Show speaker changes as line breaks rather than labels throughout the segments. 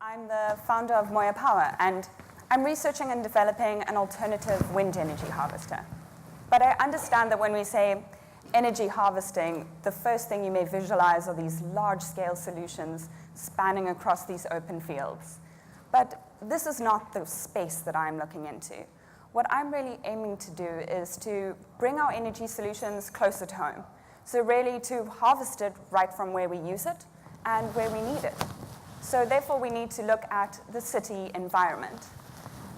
I'm the founder of MOYA Power, and I'm researching and developing an alternative wind energy harvester. But I understand that when we say energy harvesting, the first thing you may visualize are these large-scale solutions spanning across these open fields. But this is not the space that I'm looking into. What I'm really aiming to do is to bring our energy solutions closer to home. So really to harvest it right from where we use it and where we need it. So therefore we need to look at the city environment.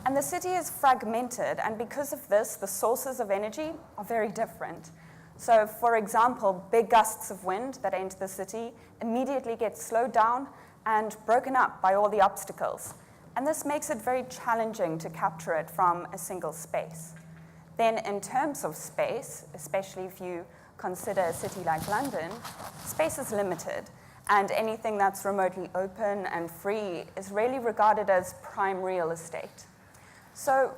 And the city is fragmented, and because of this, the sources of energy are very different. So for example, big gusts of wind that enter the city immediately get slowed down and broken up by all the obstacles. And this makes it very challenging to capture it from a single space. Then in terms of space, especially if you consider a city like London, space is limited, and anything that's remotely open and free is really regarded as prime real estate. So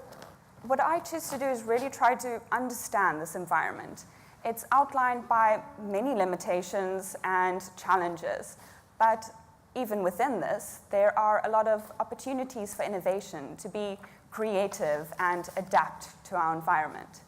what I choose to do is really try to understand this environment. It's outlined by many limitations and challenges, but even within this, there are a lot of opportunities for innovation to be creative and adapt to our environment.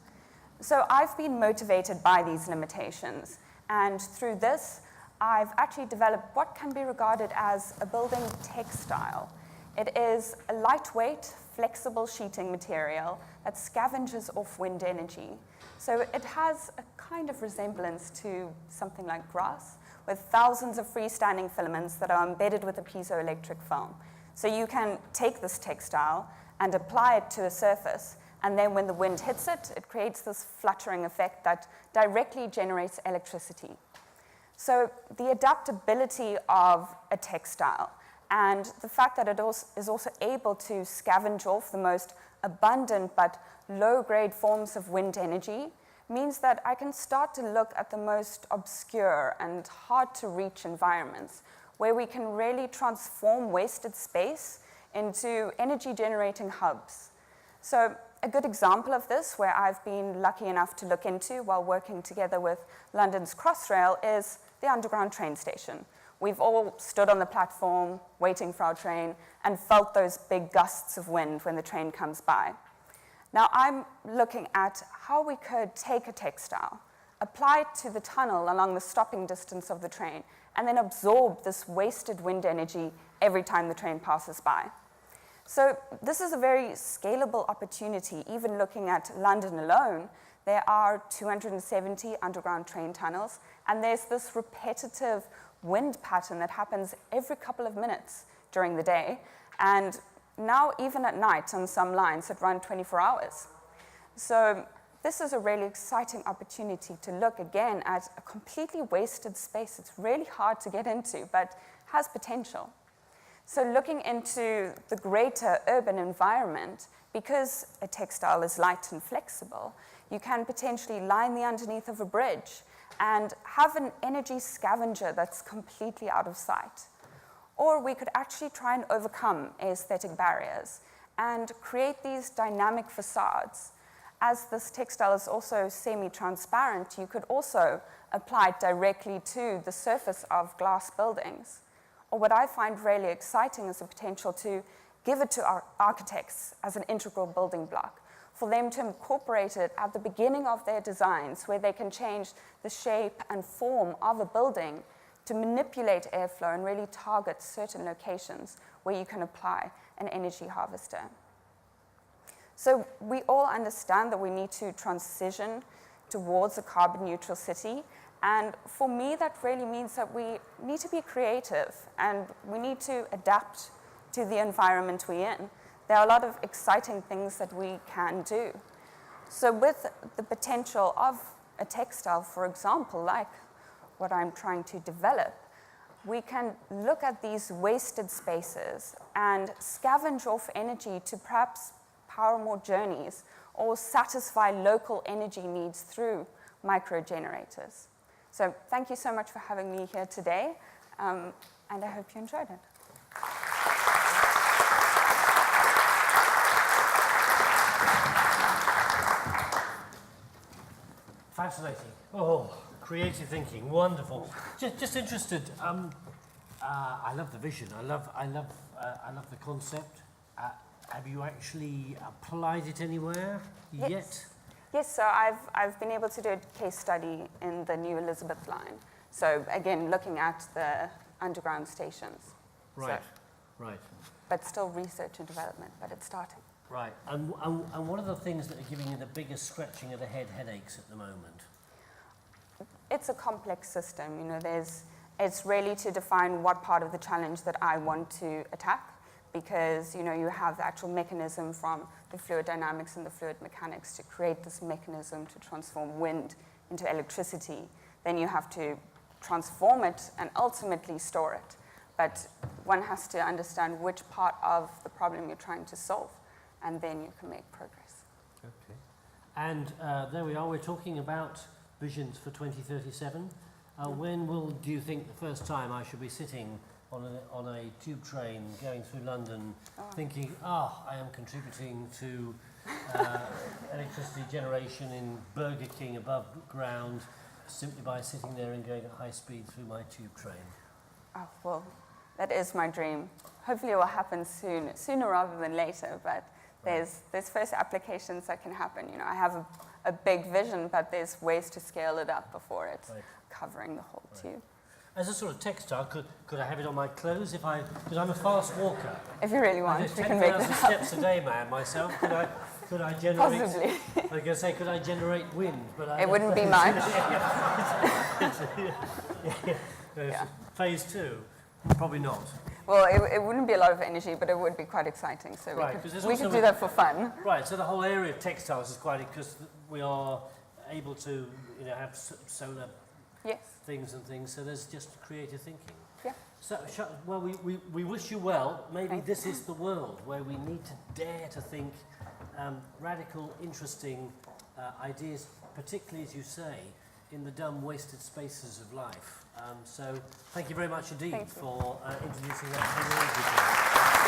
So I've been motivated by these limitations, and through this, I've actually developed what can be regarded as a building textile. It is a lightweight, flexible sheeting material that scavenges off wind energy. So it has a kind of resemblance to something like grass, with thousands of freestanding filaments that are embedded with a piezoelectric film. So you can take this textile and apply it to a surface, and then when the wind hits it, it creates this fluttering effect that directly generates electricity. So the adaptability of a textile and the fact that it is also able to scavenge off the most abundant but low-grade forms of wind energy means that I can start to look at the most obscure and hard-to-reach environments where we can really transform wasted space into energy-generating hubs. So a good example of this, where I've been lucky enough to look into while working together with London's Crossrail, is the underground train station. We've all stood on the platform waiting for our train and felt those big gusts of wind when the train comes by. Now I'm looking at how we could take a textile, apply it to the tunnel along the stopping distance of the train, and then absorb this wasted wind energy every time the train passes by. So this is a very scalable opportunity. Even looking at London alone, there are 270 underground train tunnels, and there's this repetitive wind pattern that happens every couple of minutes during the day, and now even at night on some lines that run 24 hours. So this is a really exciting opportunity to look again at a completely wasted space. It's really hard to get into, but has potential. So looking into the greater urban environment, because a textile is light and flexible, you can potentially line the underneath of a bridge and have an energy scavenger that's completely out of sight. Or we could actually try and overcome aesthetic barriers and create these dynamic facades. As this textile is also semi-transparent, you could also apply it directly to the surface of glass buildings. Or what I find really exciting is the potential to give it to our architects as an integral building block, for them to incorporate it at the beginning of their designs, where they can change the shape and form of a building to manipulate airflow and really target certain locations where you can apply an energy harvester. So we all understand that we need to transition towards a carbon neutral city, and for me that really means that we need to be creative and we need to adapt to the environment we're in. There are a lot of exciting things that we can do. So with the potential of a textile, for example, like what I'm trying to develop, we can look at these wasted spaces and scavenge off energy to perhaps power more journeys or satisfy local energy needs through micro-generators. So thank you so much for having me here today, and I hope you enjoyed it.
Fascinating. Oh, creative thinking, wonderful. Just interested, I love the vision. I love the concept. Have you actually applied it anywhere yet?
Yes, so I've been able to do a case study in the New Elizabeth line. So again, looking at the underground stations.
Right, right.
But still research and development, but it's starting.
Right, and what are the things that are giving you the biggest scratching of the headaches at the moment?
It's a complex system, you know, it's really to define what part of the challenge that I want to attack, because, you know, you have the actual mechanism from the fluid dynamics and the fluid mechanics to create this mechanism to transform wind into electricity. Then you have to transform it and ultimately store it. But one has to understand which part of the problem you're trying to solve, and then you can make progress.
Okay. And there we are, we're talking about visions for 2037. When do you think the first time I should be sitting on a tube train going through London thinking, I am contributing to electricity generation in Burger King above ground simply by sitting there and going at high speed through my tube train?
Oh, well, that is my dream. Hopefully it will happen sooner rather than later, but there's first applications that can happen. You know, I have a big vision, but there's ways to scale it up before it's covering the whole tube.
As a sort of textile, could I have it on my clothes because I'm a fast walker.
If you really want, you can make that
10,000 steps a day, man, myself. Could I generate?
Possibly.
I was going to say, could I generate wind? But
it wouldn't be much.
Phase 2, probably not.
Well, it wouldn't be a lot of energy, but it would be quite exciting. So we could do that for fun.
Right. So the whole area of textiles is quite because we are able to, you know, have solar.
Yes.
Things and things, so there's just creative thinking.
Yeah.
So, well, we wish you well. Maybe this is the world where we need to dare to think radical, interesting ideas, particularly, as you say, in the dumb, wasted spaces of life. So thank you very much indeed for introducing that technology.